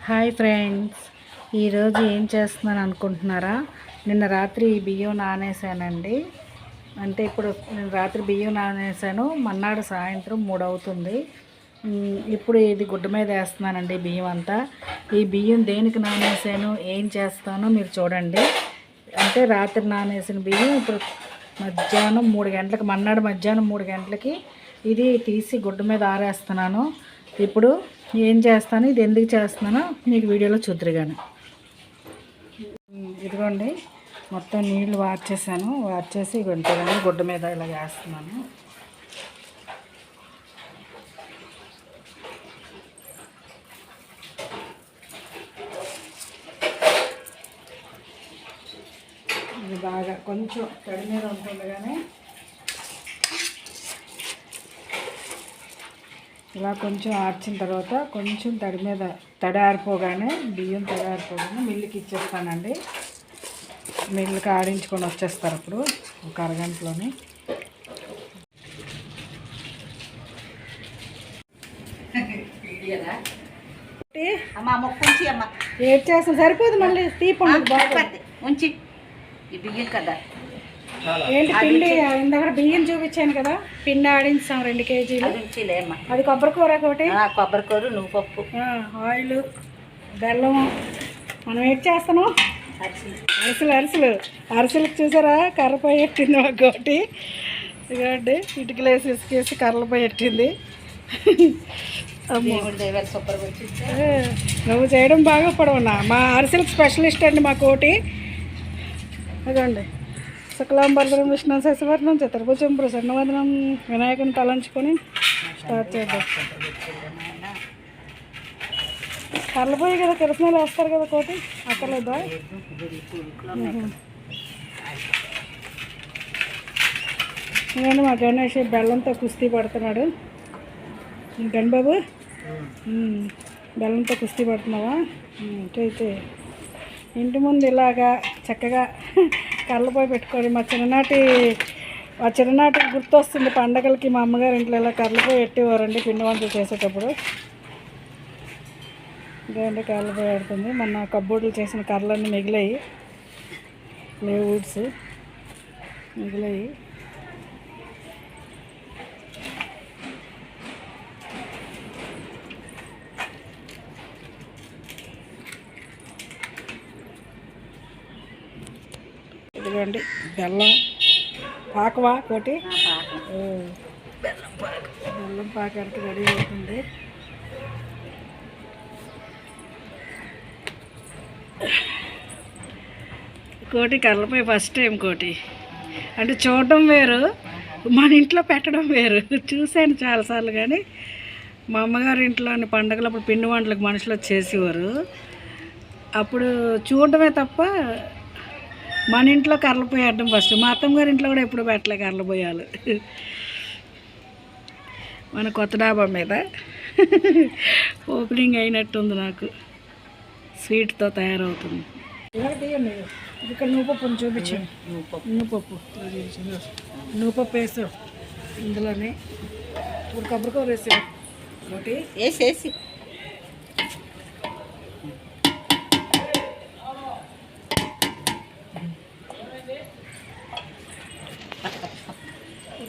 Hi friends, ఈరోజు ఏం చేస్తున్నాను అనుకుంటున్నారా? నిన్న రాత్రి బియ్యం నానేసానండి. అంటే ఇప్పుడు నేను రాత్రి బియ్యం నానేసాను, మన్నాడు సాయంత్రం 3 అవుతుంది. ఇప్పుడు ఇది గుడ్డ మీద వేస్తున్నానండి బియ్యం అంతా. ఈ బియ్యం దేనికి నానేసాను, ఏం చేస్తానో మీరు చూడండి. అంటే రాత్రి నానేసిన బియ్యం ఇప్పుడు మధ్యాహ్నం 3 గంటలకు, మన్నాడు మధ్యాహ్నం 3 గంటలకి ఇది తీసి గుడ్డ మీద ఆరేస్తున్నాను. ఇప్పుడు ఏం చేస్తాను, ఇది ఎందుకు చేస్తున్నానో మీకు వీడియోలో చూద్దరుగాను. ఇదిగోండి, మొత్తం నీళ్లు వార్చేసాను. వార్చేసి గుంటగానే గుడ్డ మీద ఇలా వేస్తున్నాను. ఇది బాగా కొంచెం తడి మీద ఉంటుండగానే ఇలా కొంచెం ఆర్చిన తర్వాత కొంచెం తడి ఆరిపోగానే బియ్యం తడి ఆరిపోగానే మిల్లుకి ఇచ్చేస్తానండి. మిల్లుకి ఆడించుకొని వచ్చేస్తారు అప్పుడు ఒక అరగంటలోని. ఏం చేస్తాం సరిపోదు, మళ్ళీ తీపండి బాగా ఉంచి ఈ బియ్యం కదా. ఏంటి పిండి ఇందాక బియ్యం చూపించాను కదా, పిండి ఆడించాం 2 కేజీలు. అది కొబ్బరికూర ఒకటి, కొబ్బరికూర, నువ్వుపప్పు, ఆయిల్, బెల్లం. మనం ఏం చేస్తాము, అరిసెలకు చూసారా కర్రపై ఎట్టింది ఒకటి. ఇదిగోండి ఇటుకలు వేసి ఇసుకేసి కర్రలపై ఎట్టింది. నువ్వు చేయడం బాగా పడవన్నా. మా అరిసెలకు స్పెషలిస్ట్ అండి మా కోటి. అదండి శుక్లాంబరధరం విష్ణు శశివర్ణం చతుర్భుజం ప్రసన్నవదనం. వినాయకుని తలంచుకొని స్టార్ట్ చేద్దాం. కర్రపోయి కదా, కిరసనాలు వేస్తారు కదా కోటి, అక్కర్లేదా? ఇదండి మా గణేష్ బెల్లంతో కుస్తీ పడుతున్నాడు. ఇంకండి బాబు, బెల్లంతో కుస్తీ పడుతున్నావా? చేయి. ఇంటి ముందు ఇలాగా చక్కగా కర్రలపై పెట్టుకొని మా చిన్ననాటి గుర్తొస్తుంది. పండగలకి మా అమ్మగారు ఇంట్లో ఇలా కర్రలపై పెట్టేవారండి పిండి వంటలు చేసేటప్పుడు. ఇదేంటి కర్రలపై పెడుతుంది. మొన్న కబ్బోర్డులు చేసిన కర్రలన్నీ మిగిలాయి, లేవుడ్స్ మిగిలాయి. ఇదిగోండి బెల్లం పాకవా కోటి, బెల్లం పాకానికి రెడీ అవుతుంది. కోటి కర్రలపై ఫస్ట్ టైం కోటి. అంటే చూడడం వేరు, మన ఇంట్లో పెట్టడం వేరు. చూశాను చాలాసార్లు, కానీ మా అమ్మగారి ఇంట్లోని పండగలప్పుడు పిండి వంటలకు మనుషులు చేసేవారు. అప్పుడు చూడడమే తప్ప మన ఇంట్లో కర్రలు పోయడం ఫస్ట్. మా అత్తమ్మ గారి ఇంట్లో కూడా ఎప్పుడు పెట్టలే కర్రలు పోయాలి. మన కొత్త డాబా మీద ఓపెనింగ్ అయినట్టుంది నాకు. స్వీట్తో తయారవుతుంది. ఇక్కడ నువ్వుపప్పుని చూపించాను. నువ్వుపప్పు వేసావు ఇందులోనే. ఇప్పుడు కొబ్బరికూర వేసావు ఒకటి వేసేసి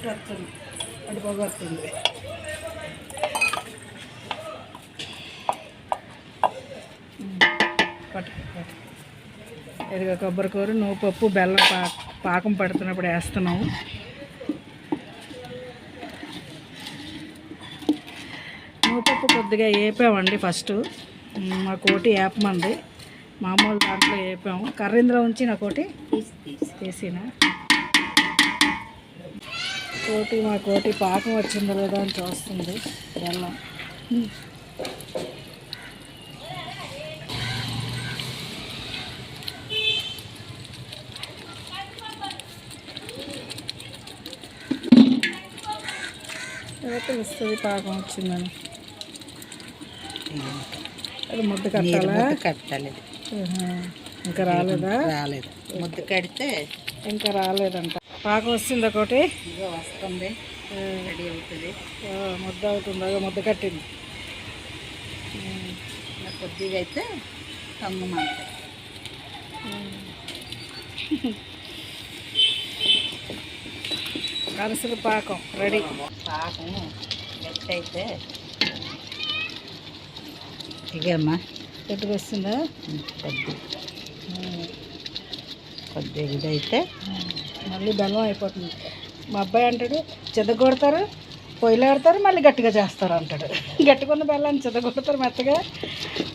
వస్తుంది, అది పొగొస్తుంది. ఇదిగో కొబ్బరికూర, నువ్వుపప్పు, బెల్లం పాకం పడుతున్నప్పుడు వేస్తున్నాము. నువ్వుపప్పు కొద్దిగా వేపామండి ఫస్ట్. మా కోటి వేపమంది, మామూలు దాంట్లో వేపాము. కర్రీందులో ఉంచి నా కోటి తీసిన కోటి. మా కోటి పాకం వచ్చిందో లేదో అని చూస్తుంది. బెల్లం తెలుస్తుంది పాకం వచ్చిందని. అది ముద్ద కట్టాలి. ఇంకా రాలేదా? రాలేదు. ముద్ద కడితే ఇంకా రాలేదంట. పాకం వస్తుంది ఒకటి, వస్తుంది, రెడీ అవుతుంది. ముద్ద అవుతుంది. ముద్ద కట్టింది. కొద్దిగా అయితే కమ్మంటాయి. అరిసెల పాకం రెడీ. పాకం గట్టి అయితే ఇగమ్మా పెట్టుకు వస్తుందా? కొద్దిగా ఇదైతే మళ్ళీ బెల్లం అయిపోతుంది. మా అబ్బాయి అంటాడు చెదగొడతారు, పొయ్యిలో ఆడతారు, మళ్ళీ గట్టిగా చేస్తారు అంటాడు. గట్టిగా బెల్లాన్ని చెదగొడతారు మెత్తగా,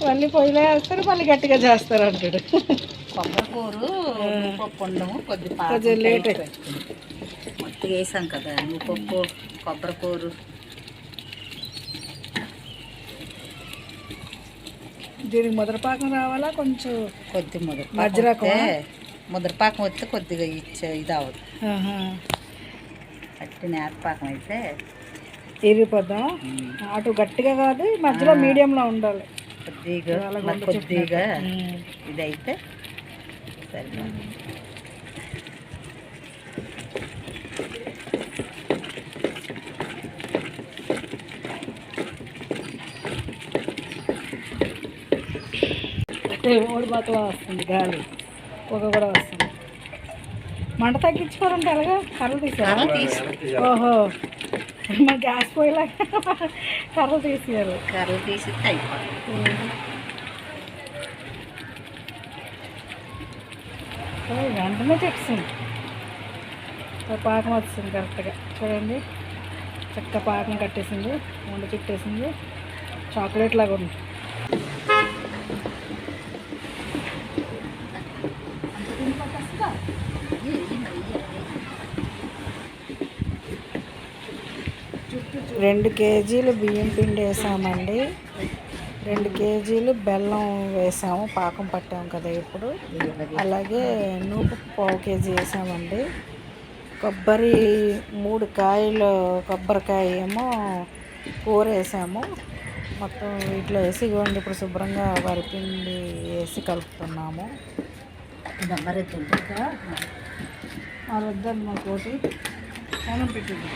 మళ్ళీ పొయ్యిలో వేస్తారు, మళ్ళీ గట్టిగా చేస్తారు అంటాడు. కొబ్బరికూరు పప్పు ఉండము కొంచెం లేట్ మొత్తం వేసాం కదా పప్పు కొబ్బరికూరు. దీనికి ముద్రపాకం రావాలా కొంచెం? కొద్ది ముద్రపాకం వస్తే కొద్దిగా ఇది అవ్వదు. అట్టి నేతపాకం అయితే ఇరిగిపోద్దా? అటు గట్టిగా కాదు, మధ్యలో మీడియంలో ఉండాలి. కొద్దిగా ఇదైతే సరే. ఓడిపోతలా వస్తుంది గాలి, పొగ కూడా వస్తుంది. మంట తగ్గించుకోవాలంటే అలాగా కర్రలు తీసారు. ఓహో, మన గ్యాస్ పోయేలా కర్రలు తీసారు. కర్రలు తీసి వెంటనే చెప్తుంది. పాకం వస్తుంది కరెక్ట్గా. చూడండి, చక్క పాకం కట్టేసింది, ఉండ చుట్టేసింది, చాక్లెట్ లాగా ఉంది. రెండు కేజీలు బియ్యం పిండి వేసామండి, 2 కేజీలు బెల్లం వేసాము, పాకం పట్టాము కదా ఇప్పుడు. అలాగే నూపు 1/4 కేజీ వేసామండి. కొబ్బరి 3 కాయలు, కొబ్బరికాయ ఏమో కూర వేసాము. మొత్తం వీటిలో వేసి ఇవ్వండి. ఇప్పుడు శుభ్రంగా వరిపిండి వేసి కలుపుతున్నాము. వద్దండి మా కోటి ఏమని పెట్టింది.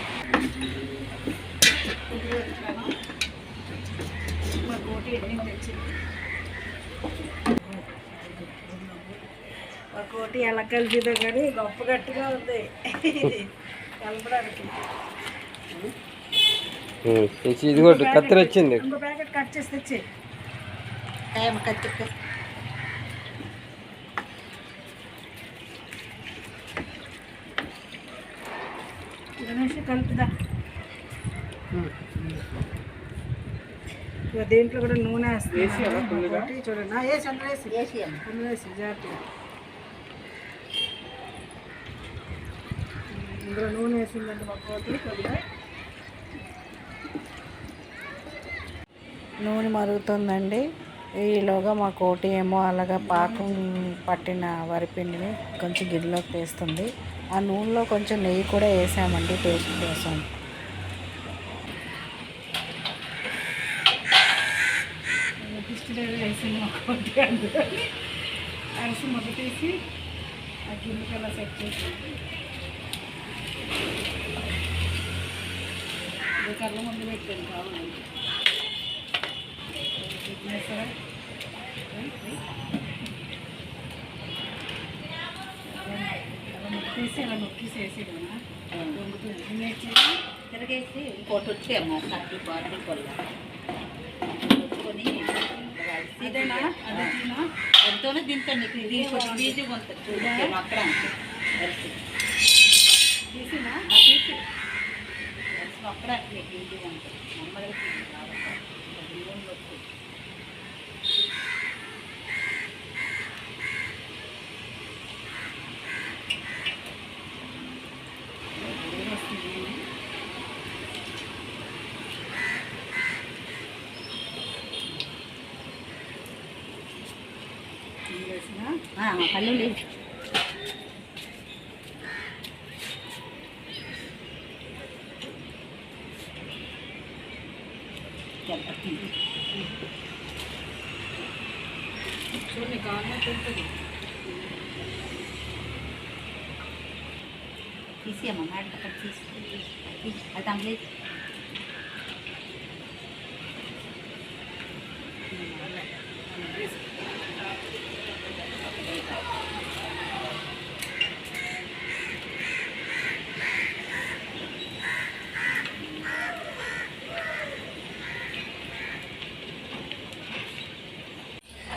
మా కోటి ఎన్ని తెచ్చింది. మా కోటి ఎలా కలిసిదో కానీ గొప్ప గట్టిగా ఉంది కలపడానికి. ఇది కూడా కత్తిరి వచ్చింది. ఇంకో ప్యాకెట్ కట్ చేసి తెచ్చి కత్తి కలుపుదా. ఇక దీంట్లో కూడా నూనె వేస్తుంది చూడండి. వేసి జాగ్రత్తగా ఇందులో నూనె వేసిందంటే మా కోటి కొద్దిగా. నూనె మరుగుతుందండి. ఈలోగా మా కోటి ఏమో అలాగా పాకం పట్టిన వరిపిండిని కొంచెం గిన్నెలోకి తీస్తుంది. ఆ నూనెలో కొంచెం నెయ్యి కూడా వేసామండి టేస్ట్ కోసం. వేసి మా కోటి అరిసి ముద్ద తీసి ఆ గిన్నెకి అలా సెట్ చేసింది. కళ్ళ ముందు పెట్టాను కావాలండి. నొక్కేసి అలా నొక్కేసేసి తిరగేసి ఇంకోటి వచ్చేమో కట్టి బాటిల్ కొల్ల వచ్చుకొని అదేనా అదేనా ఎంతోనే దీంతో నీకు ఇది కొంచెం ఈజీగా ఉంటుంది అక్కడ తీసినా తీసి అక్కడ నీకు ఈజీగా ఉంటుంది. నెమ్మదిగా తీసి కాబట్టి పళ్ళు లేదు. చూడండి గవర్నమెంట్ ఉంటుంది. తీసి అమ్మ మాట అక్కడ తీసి అది తమ్మలేదు.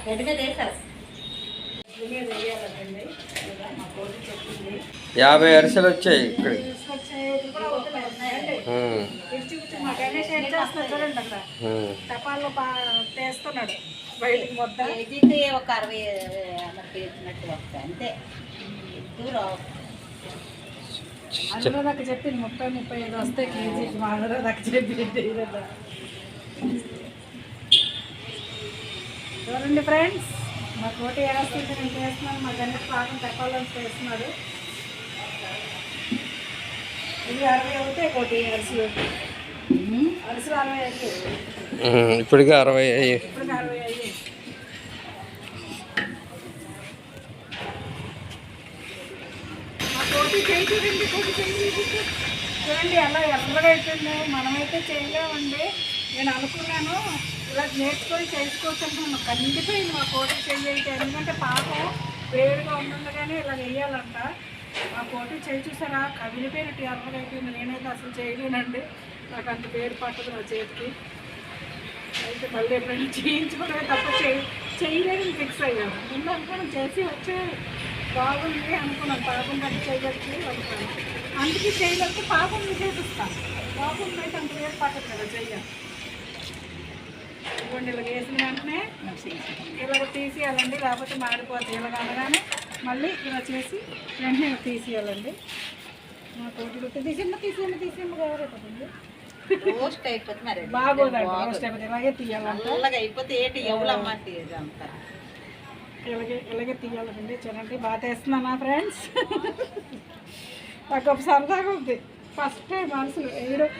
గడ్డి మీద వేసారు. ఇడ్లీ మీద వేయాలండి. ఇలా మా కోటి చెప్పింది 50 అరిసెలు వచ్చాయి ఇక్కడ. తీసుకొచ్చాయి కూడా అవుతున్నాయండి. ఇచ్చి మా గణేష్ ఏం చేస్తున్నాడు చూడండి అక్కడ టపాల్లో తీస్తున్నాడు బయటికి మొత్తం. కేజీకి ఒక 60 అలా పేర్చినట్టు వస్తాయి అంతే. దూరం అనురాధకు చెప్పింది 30-35 వస్తాయి కేజీకి. మా అనురాధకు చెప్పింది చూడండి ఫ్రెండ్స్, మా కోటి వేస్తుంటే నేను చేస్తున్నాను. మా గణేష్ పాకం టపాలను చేస్తున్నాడు. ఇది 60 అవుతాయి కోటి అరిసెలు. అరిసెలు 60 అయ్యాయి. ఇప్పటికే 60 అయ్యాయి. ఇప్పుడు 60 అయ్యాయి. మా కోటి చేయి చూడండి, కోటి చేయి చూడండి ఎలా ఎర్రగా అయిపోయింది. మనమైతే చేయలేమండి. నేను అనుకున్నాను ఇలా నేర్చుకొని చేసుకోవచ్చు అనుకున్నాను. కందిపోయింది మా కోటి చెయ్యి. ఎందుకంటే పాపం వేడిగా ఉండగానే ఇలా వేయాలంట. మా కోటి చేయి చూసారా కదిలిపోయినట్టు ఎర్రగా అయిపోయింది. నేనైతే అసలు చేయలేనండి, నాకు అంత పేరు పట్టదు నా చేతికి. అయితే మళ్ళీ ఎప్పుడైనా చేయించుకోవడమే తప్ప చేయలేదని ఫిక్స్ అయ్యాను. ముందు అనుకున్నాను చేసి వచ్చే బాగుంది అనుకున్నాను. పాపం కట్టి చేయగలిగి అనుకున్నాను. అందుకే చేయగలిగితే పాపం చేపిస్తాను. పాపం అయితే అంత పేరు పట్టదు కదా చెయ్యాలి. ఇవ్వండి ఇలా వేసిన వెంటనే ఇలాగ తీసేయాలండి, లేకపోతే మాడిపోతాయి. ఇలాగ అనగానే మళ్ళీ ఇలా చేసి వెంటనే తీసేయాలండి. మా తోటి తీసేయమ్మ కావాలి రోస్ట్ అయిపోతే మరి బాగోదండి. రోస్ట్ అయిపోతే ఇలాగే తీయాలంట. అలాగే అయిపోతే ఏంటి ఎవరమ్మా అంతా ఇలాగే తీయాలండి. చూడండి బాగా తీస్తున్నానా ఫ్రెండ్స్? నాకు ఒక సరదాగా ఉంది. ఫస్ట్ టైం మనసులు వేయడం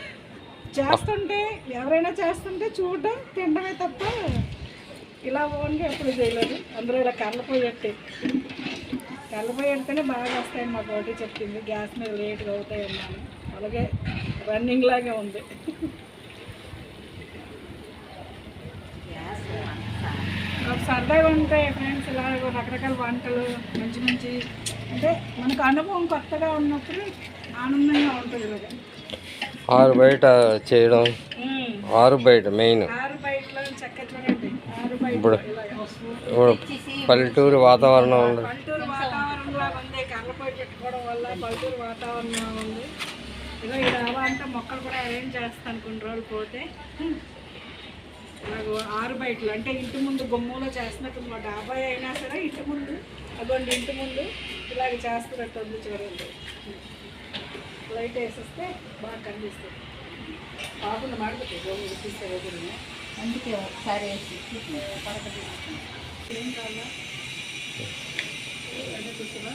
చేస్తుంటే, ఎవరైనా చేస్తుంటే చూడడం తినడమే తప్ప ఇలా ఓన్గా ఎప్పుడు చేయలేదు. అందులో ఇలా కర్రపోయేట్టే బాగా వస్తాయని మా కోటి చెప్పింది. గ్యాస్ మీద లేట్గా అవుతాయి అన్నాను. అలాగే రన్నింగ్ లాగే ఉంది. ఒక సరదాగా ఉంటాయి ఫ్రెండ్స్. ఇలా రకరకాల వంటలు మంచి అంటే మనకు అనుభవం కొత్తగా ఉన్నప్పుడు ఆనందంగా ఉంటుంది. ఇలాగ ఆరు బయట చేయడం, ఆరు బయట మెయిన్. ఆరు బయటలో చక్క చూడండి. ఇప్పుడు పల్లెటూరు వాతావరణం ఉంది. పల్లెటూరు వాతావరణంలో ఉంది. కర్రపోయి పెట్టుకోవడం వల్ల పల్లెటూరు వాతావరణం ఉంది. ఇలా ఈ డాబా అంటే మొక్కలు కూడా అరేంజ్ చేస్తాను కొన్ని రోజులు పోతే. ఇలాగ ఆరు బయటలు అంటే ఇంటి ముందు గుమ్మంలో చేస్తున్నట్టు మా డాబా అయినా సరే ఇంటి ముందు అదొండి ఇంటి ముందు ఇలాగ చేస్తున్నట్టు ఉంది చూడండి. లైట్ వేసేస్తే బాగా కనిపిస్తుంది. కాకుండా మాడిపోతాయి గోవులు తీసే రోజులు. అందుకే ఒకసారి వేసి పడక తీసుకుంటాం. ఏం కావాలా అదే చూసారా?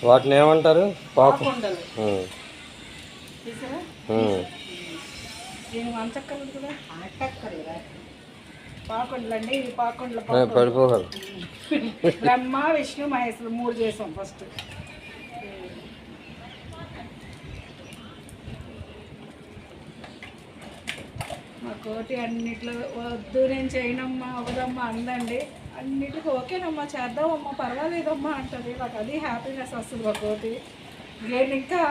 వాటిని ఏమంటారు? పాపు. పాకుండలు తీసారా? దీని వంచక్కర్లేదు కూడా అట్టక్కర్లేదా? పాకుండలు అండి. ఇది పాకుండలు. పడిపోగలరు. బ్రహ్మ విష్ణు మహేశ్వరు 3 చేసాం ఫస్ట్. మా కోటి అన్నిట్లో వద్దు నేను చేయనమ్మా అవదమ్మా అందండి. అన్నిటికీ ఓకేనమ్మా చేద్దామమ్మా పర్వాలేదమ్మా అంటుంది. నాకు అది హ్యాపీనెస్ వస్తుంది మా కోటి. నేను ఇంకా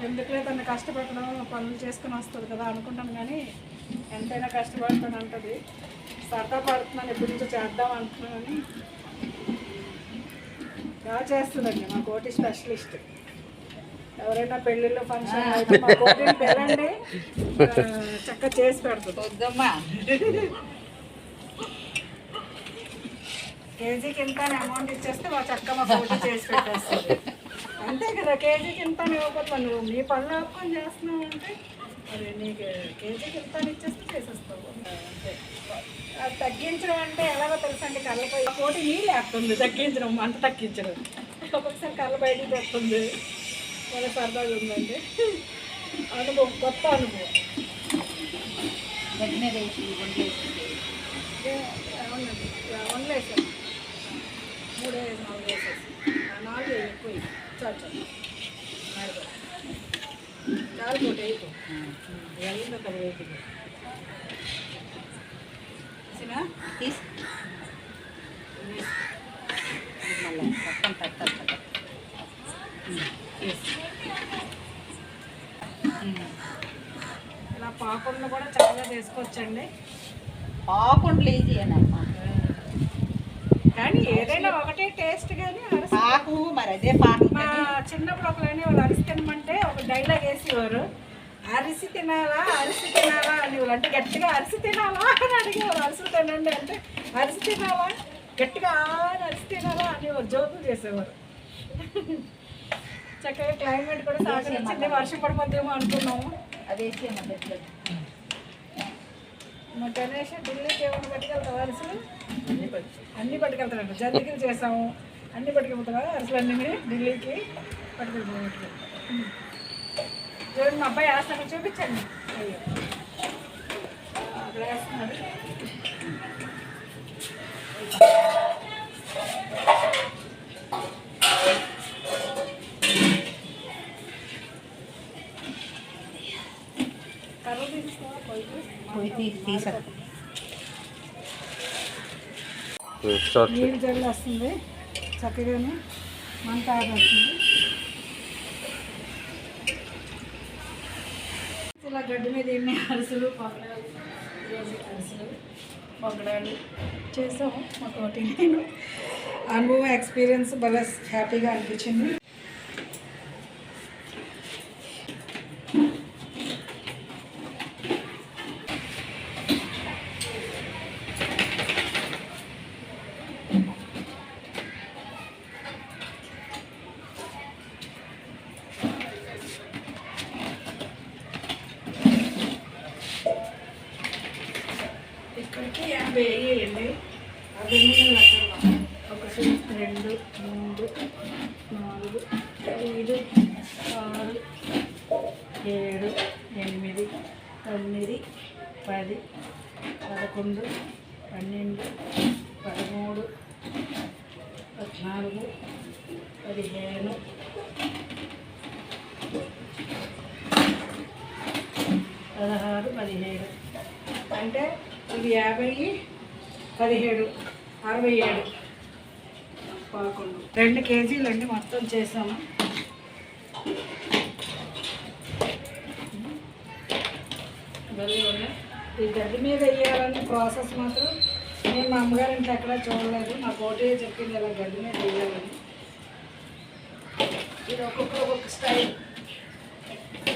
ఎందుకులే తను కష్టపడడం పనులు చేసుకుని వస్తుంది కదా అనుకుంటాను, కానీ ఎంతైనా కష్టపడతాను అంటుంది. సరదా పడుతున్నాను, ఎప్పటి నుంచో చేద్దాం అంటున్నాను. బాగా చేస్తుందండి మా కోటి స్పెషలిస్ట్. ఎవరైనా పెళ్ళిళ్ళు ఫంక్షన్ అయితే మా కోటిని పెళ్ళండి చక్కగా చేసి పెడుతుంది. వద్దమ్మా కేజీకి ఇంత అమౌంట్ ఇచ్చేస్తే మా చక్క మా కోటి చేసి పెట్టేస్తుంది. అంతే కదా, కేజీకి ఇంత ఇవ్వకపోతే నువ్వు మీ పనులు ఆపుకొని చేస్తున్నావు అంటే మరి నీకు కేజీకి ఇంత ఇచ్చేస్తే చేసేస్తావు. అంతే. అది తగ్గించడం అంటే ఎలాగో తెలుసు అండి. కళ్ళపై కోటి నీళ్ళు వేస్తుంది. తగ్గించడం మంట తగ్గించడం. ఒక్కొక్కసారి కళ్ళ బయటికి పెడుతుంది. చాలా సరదాగా ఉందండి. అనుభవం, కొత్త అనుభవం. గడ్డి మీద వేసి అవునండి. వండలేసాను 3-4 వేసేసి 4 ఎక్కువ చాలు చాలు కోటి అయిపో అయింది ఒక వేసి తీసి మళ్ళీ మొత్తం పెట్టాలి కదా. ఇలా పాకు పాపంలో కూడా చక్కగా చేసుకోవచ్చండి. పాకుండలు ఈజీయేనమ్మా. కానీ ఏదైనా ఒకటే టేస్ట్. కానీ పాకు మరి అదే పాకు. మా చిన్నప్పుడు ఒకళ్ళని వాళ్ళు అరిసి తినమంటే ఒక డైలాగ్ వేసేవారు, అరిసి తినాలా అనేవాళ్ళు. అంటే గట్టిగా అరిసి తినాలా అని అడిగేవారు. అరిసి తినండి అంటే అరిసి తినాలా, గట్టిగా అరిసి తినాలా అనేవారు, జోకులు చేసేవారు. చక్కగా క్లైమేట్ కూడా సహకరించింది. వర్షం పడిపోద్దేమో అనుకున్నాము. అదేసేమో బెడ్లో. మా గణేష్ ఢిల్లీకి ఏమైనా పట్టుకెళ్తావా అరిసెలు? అన్నీ పట్టుకెళ్తాడంట. జంతికలు చేసాము, అన్నీ పట్టుకెళ్తావా అరిసెలు అన్నీ ఢిల్లీకి పట్టుకెళ్తాము. చూడండి మా అబ్బాయి వేస్తాను, చూపించండి. అయ్యో అక్కడ వేస్తున్నాడు. కర్ర తీసుకోవా పోయి తీసా. స్టార్ట్ నీళ్ళు జల్లు వస్తుంది, చక్కగానే మంట వస్తుంది. ఇలా గడ్డి మీద ఎన్ని అరిసెలు పొగడాలు, అరిసెలు పొగడాలు చేసాము. మా తోటి నేను అనుభవం ఎక్స్పీరియన్స్ భలే హ్యాపీగా అనిపించింది. ఇక్కడికి 50 వేయండి. 50 లెక్కలు. 1 2 3 4 5 6 7 8 9 10 11 12 13 14 15 16 17. అంటే ఇది 50 17 67 11. 2 కేజీలండి మొత్తం చేసాము. ఈ గడ్డి మీద వేయాలనే ప్రాసెస్ మాత్రం నేను మా అమ్మగారి ఇంట్లో ఎక్కడా చూడలేదు. నా పోటీ చెప్పింది ఇలా గడ్డి మీద వేయాలని. ఇది ఒక్కొక్క స్టైల్.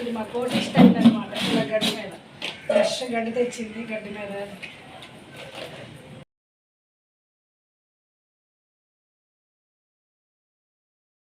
ఇది మా కోటి స్టైల్ అనమాట. ఇలా గడ్డి మీద ఫ్రెష్ గడ్డి తెచ్చింది, గడ్డి మీద